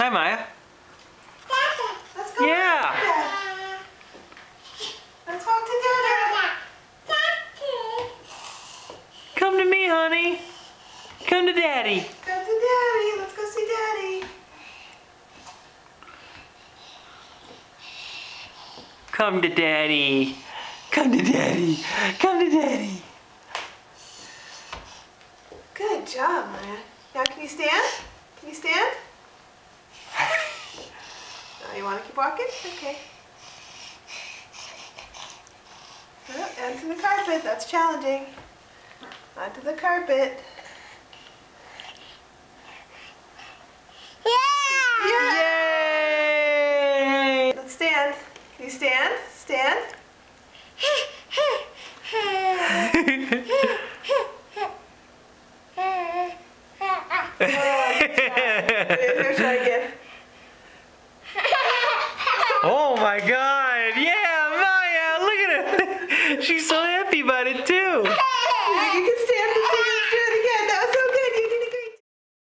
Hi, Maya. Let's go. Yeah. Let's walk to Dada. Come to me, honey. Come to Daddy. Go to Daddy. Let's go see Daddy. Come to Daddy. Come to Daddy. Come to Daddy. Good job, Maya. Now can you stand? Can you stand? Oh, you want to keep walking? Okay. Oh, onto the carpet. That's challenging. Onto the carpet. Yay! Let's stand. Can you stand? Stand. Here, try again. Oh my God! Yeah, Maya! Look at her! She's so happy, buddy.